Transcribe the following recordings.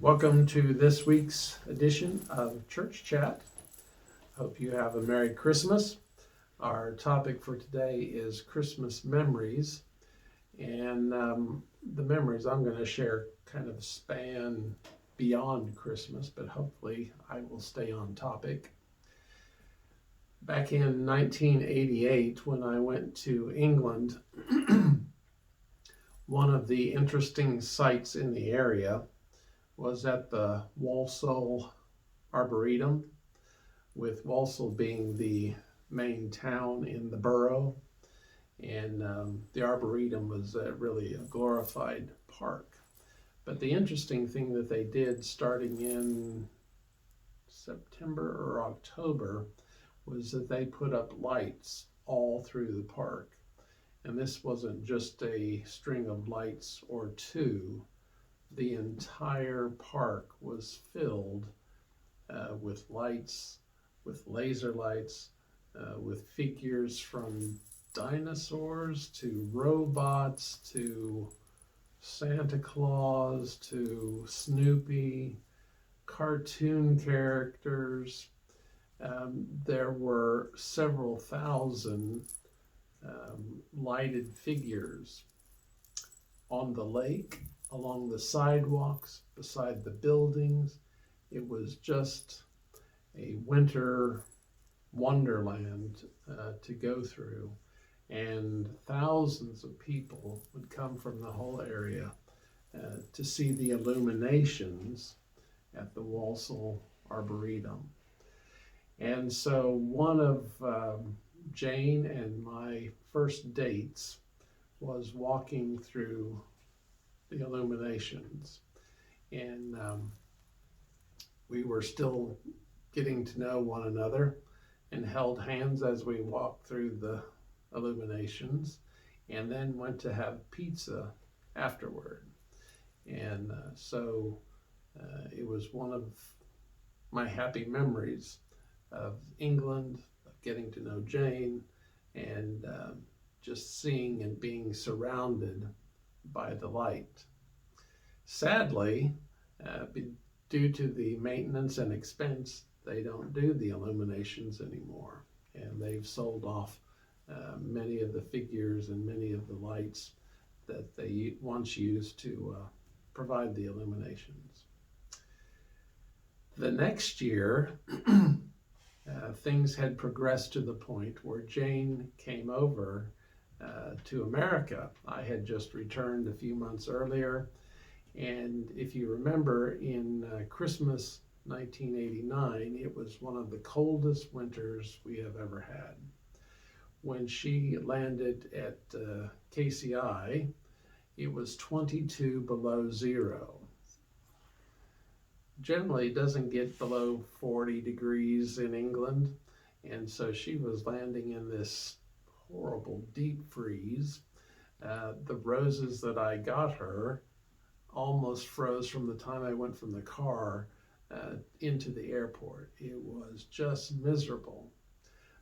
Welcome to this week's edition of Church Chat. Hope you have a Merry Christmas. Our topic for today is Christmas memories. And the memories I'm going to share kind of span beyond Christmas, but hopefully I will stay on topic. Back in 1988, when I went to England, one of the interesting sights in the area was at the Walsall Arboretum, with Walsall being the main town in the borough. And the Arboretum was really a glorified park. But the interesting thing that they did starting in September or October was that they put up lights all through the park. And this wasn't just a string of lights or two. The entire park was filled with lights, with laser lights, with figures from dinosaurs to robots to Santa Claus to Snoopy, cartoon characters. There were several thousand lighted figures on the lake, along the sidewalks, beside the buildings. It was just a winter wonderland to go through, and thousands of people would come from the whole area to see the illuminations at the Walsall Arboretum. And so one of Jane and my first dates was walking through the illuminations, and we were still getting to know one another and held hands as we walked through the illuminations, and then went to have pizza afterward. And so it was one of my happy memories of England, of getting to know Jane, and just seeing and being surrounded by the light. Sadly, due to the maintenance and expense, they don't do the illuminations anymore, and they've sold off many of the figures and many of the lights that they once used to provide the illuminations. The next year, things had progressed to the point where Jane came over to America. I had just returned a few months earlier, and if you remember, in Christmas 1989, it was one of the coldest winters we have ever had. When she landed at KCI, it was 22 below zero. Generally, it doesn't get below 40 degrees in England, and so she was landing in this horrible deep freeze. The roses that I got her almost froze from the time I went from the car into the airport. It was just miserable.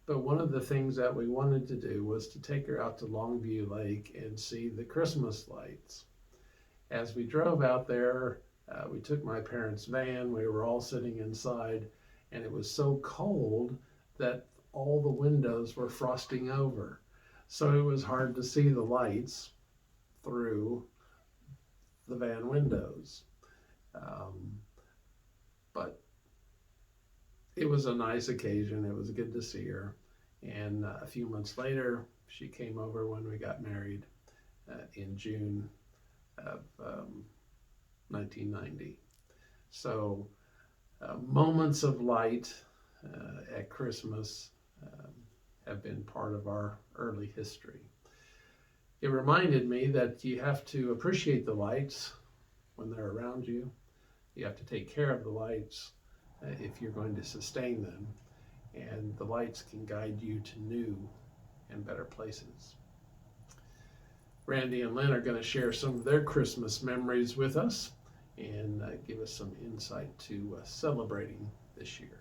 But one of the things that we wanted to do was to take her out to Longview Lake and see the Christmas lights. As we drove out there, we took my parents' van. We were all sitting inside, and it was so cold that all the windows were frosting over. So it was hard to see the lights through the van windows. But it was a nice occasion. It was good to see her. And a few months later, she came over when we got married in June of 1990. So moments of light at Christmas have been part of our early history. It reminded me that you have to appreciate the lights when they're around you. You have to take care of the lights if you're going to sustain them, and the lights can guide you to new and better places. Randy and Lynn are going to share some of their Christmas memories with us and give us some insight to celebrating this year.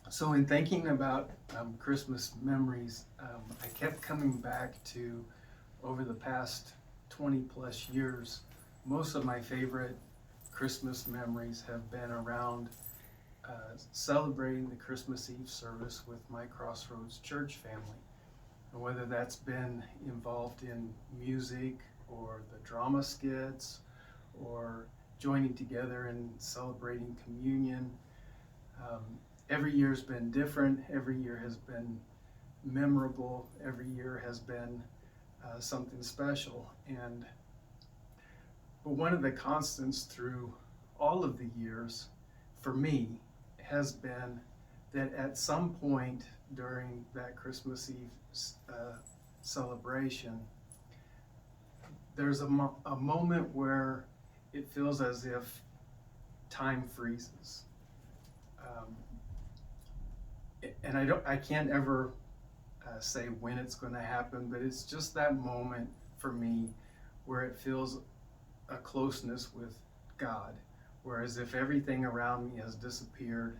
So in thinking about Christmas memories, I kept coming back to, over the past 20 plus years, most of my favorite Christmas memories have been around celebrating the Christmas Eve service with my Crossroads Church family. And whether that's been involved in music or the drama skits or joining together and celebrating communion. Every year's been different. Every year has been memorable. Every year has been something special. But one of the constants through all of the years for me has been that at some point during that Christmas Eve celebration, there's a moment where it feels as if time freezes. And I can't ever say when it's going to happen, but it's just that moment for me where it feels a closeness with God, whereas if everything around me has disappeared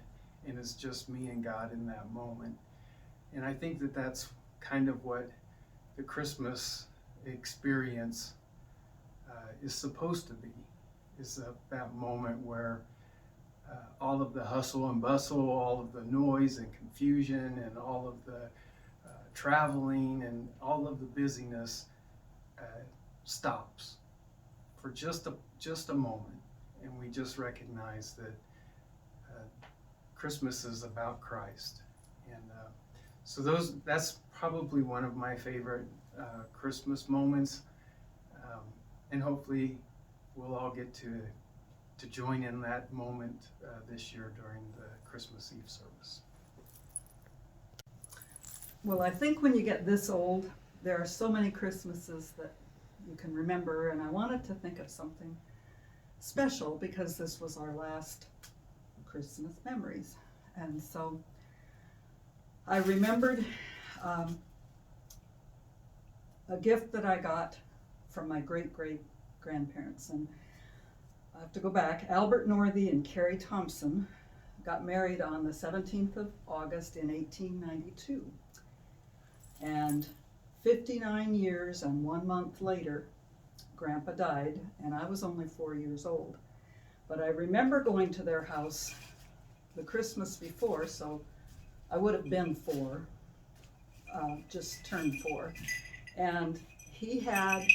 and it's just me and God in that moment. And I think that that's kind of what the Christmas experience is supposed to be, is that moment where all of the hustle and bustle, all of the noise and confusion and all of the traveling and all of the busyness stops for just a moment, and we just recognize that Christmas is about Christ. And so that's probably one of my favorite Christmas moments, and hopefully we'll all get to join in that moment this year during the Christmas Eve service. Well, I think when you get this old, there are so many Christmases that you can remember, and I wanted to think of something special because this was our last Christmas memories. And so I remembered a gift that I got from my great-great-grandparents. And I have to go back. Albert Northey and Carrie Thompson got married on the 17th of August in 1892. And 59 years and 1 month later, Grandpa died, and I was only 4 years old. But I remember going to their house the Christmas before, so I would have been 4, just turned 4. And he had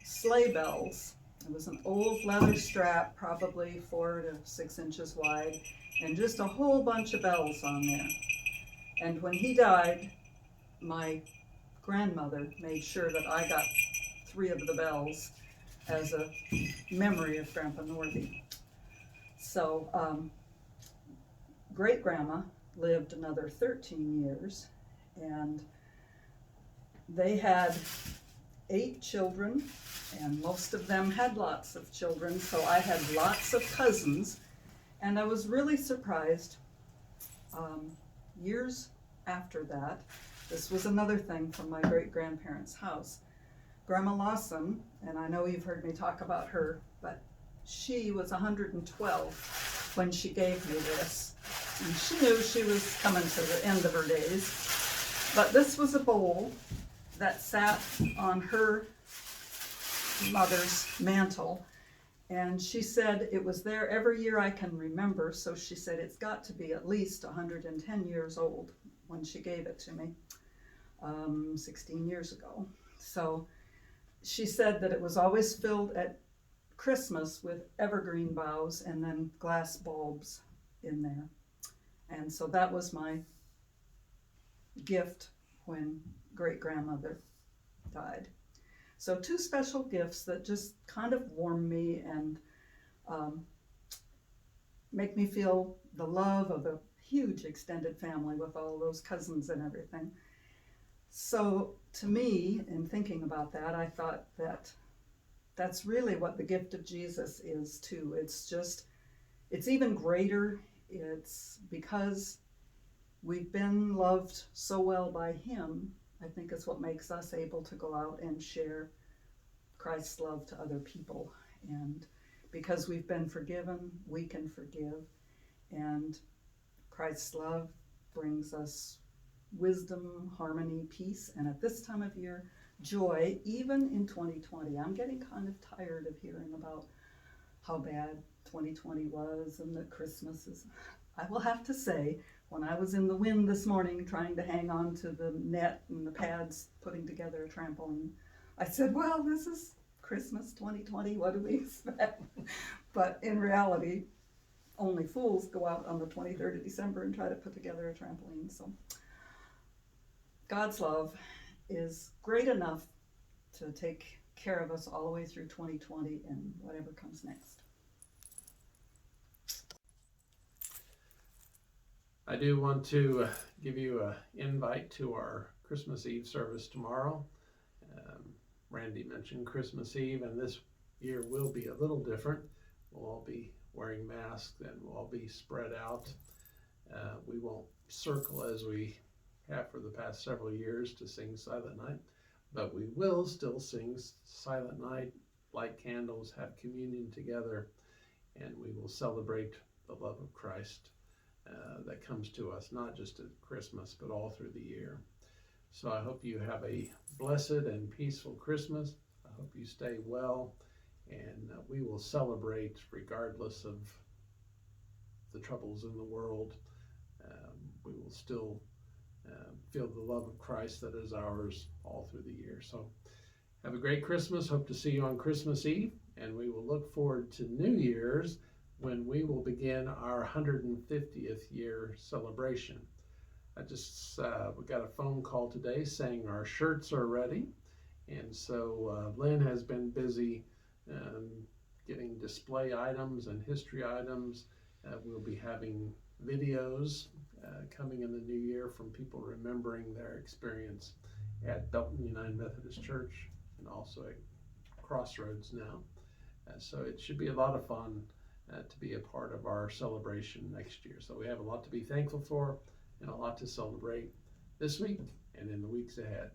sleigh bells. It was an old leather strap, probably 4 to 6 inches wide, and just a whole bunch of bells on there. And when he died, my grandmother made sure that I got 3 of the bells as a memory of Grandpa Northey. So great-grandma lived another 13 years, and they had 8 children, and most of them had lots of children, so I had lots of cousins, and I was really surprised. Years after that, this was another thing from my great-grandparents' house. Grandma Lawson, and I know you've heard me talk about her, but she was 112 when she gave me this. And she knew she was coming to the end of her days. But this was a bowl that sat on her mother's mantle. And she said it was there every year I can remember. So she said it's got to be at least 110 years old when she gave it to me 16 years ago. So she said that it was always filled at Christmas with evergreen boughs and then glass bulbs in there. And so that was my gift when great-grandmother died. So 2 special gifts that just kind of warm me and make me feel the love of a huge extended family with all those cousins and everything. So to me, in thinking about that, I thought that that's really what the gift of Jesus is too. It's even greater. It's because we've been loved so well by him, I think it's what makes us able to go out and share Christ's love to other people. And because we've been forgiven, we can forgive. And Christ's love brings us wisdom, harmony, peace, and at this time of year, joy even in 2020. I'm getting kind of tired of hearing about how bad 2020 was and that Christmas is. I will have to say, when I was in the wind this morning trying to hang on to the net and the pads putting together a trampoline, I said, well, this is Christmas 2020, what do we expect? But in reality, only fools go out on the 23rd of December and try to put together a trampoline. So God's love is great enough to take care of us all the way through 2020 and whatever comes next. I do want to give you an invite to our Christmas Eve service tomorrow. Randy mentioned Christmas Eve, and this year will be a little different. We'll all be wearing masks and we'll all be spread out. We won't circle as we have for the past several years to sing Silent Night, but we will still sing Silent Night, light candles, have communion together, and we will celebrate the love of Christ that comes to us, not just at Christmas, but all through the year. So I hope you have a blessed and peaceful Christmas. I hope you stay well, and we will celebrate regardless of the troubles in the world. We will still feel the love of Christ that is ours all through the year. So have a great Christmas. Hope to see you on Christmas Eve, and we will look forward to New Year's when we will begin our 150th year celebration. We got a phone call today saying our shirts are ready, and so Lynn has been busy getting display items and history items. We'll be having videos coming in the new year from people remembering their experience at Belton United Methodist Church and also at Crossroads now. So it should be a lot of fun to be a part of our celebration next year. So we have a lot to be thankful for and a lot to celebrate this week and in the weeks ahead.